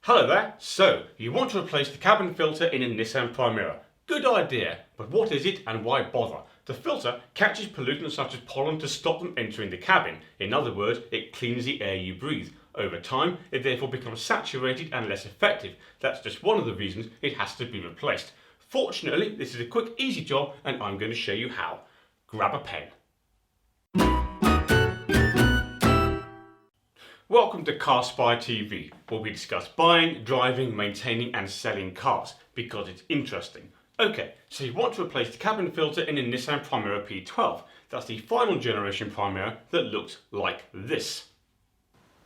Hello there. So, you want to replace the cabin filter in a Nissan Primera. Good idea, but what is it and why bother? The filter catches pollutants such as pollen to stop them entering the cabin. In other words, it cleans the air you breathe. Over time, it therefore becomes saturated and less effective. That's just one of the reasons it has to be replaced. Fortunately, this is a quick, easy job and I'm going to show you how. Grab a pen. Welcome to Car Spy TV, where we discuss buying, driving, maintaining and selling cars, because it's interesting. Okay, so you want to replace the cabin filter in a Nissan Primera P12. That's the final generation Primera that looks like this.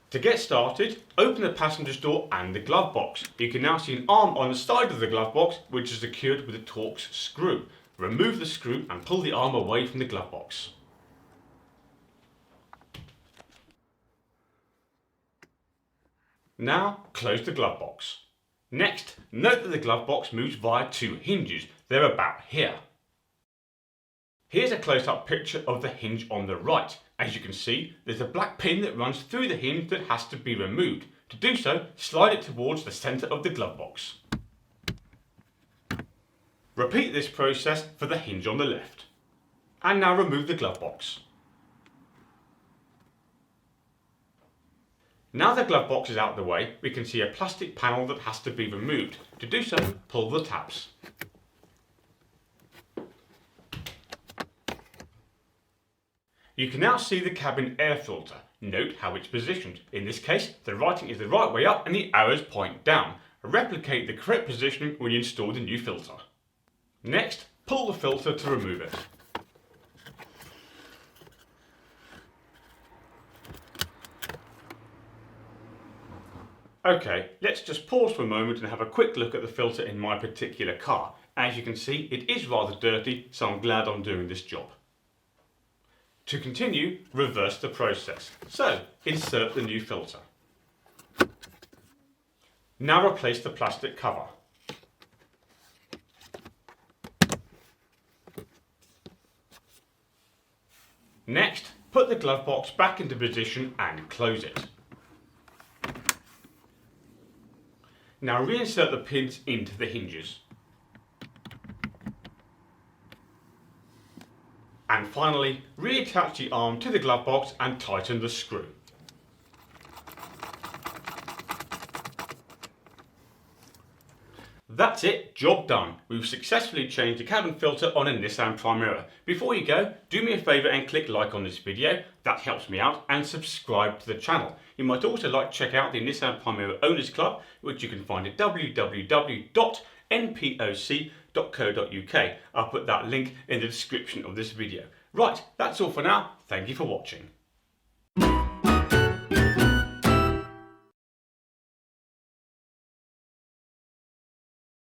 To get started, open the passenger door and the glove box. You can now see an arm on the side of the glove box which is secured with a Torx screw. Remove the screw and pull the arm away from the glove box. Now, close the glove box. Next, note that the glove box moves via two hinges. They're about here. Here's a close-up picture of the hinge on the right. As you can see, there's a black pin that runs through the hinge that has to be removed. To do so, slide it towards the centre of the glove box. Repeat this process for the hinge on the left. And now remove the glove box. Now the glove box is out of the way, we can see a plastic panel that has to be removed. To do so, pull the tabs. You can now see the cabin air filter. Note how it's positioned. In this case, the writing is the right way up and the arrows point down. Replicate the correct positioning when you install the new filter. Next, pull the filter to remove it. Okay, let's just pause for a moment and have a quick look at the filter in my particular car. As you can see, it is rather dirty, so I'm glad I'm doing this job. To continue, reverse the process. So, insert the new filter. Now replace the plastic cover. Next, put the glove box back into position and close it. Now reinsert the pins into the hinges. And finally, reattach the arm to the glove box and tighten the screw. That's it, job done. We've successfully changed the cabin filter on a Nissan Primera. Before you go, do me a favour and click like on this video, that helps me out, and subscribe to the channel. You might also like to check out the Nissan Primera Owners Club, which you can find at www.npoc.co.uk. I'll put that link in the description of this video. Right, that's all for now. Thank you for watching.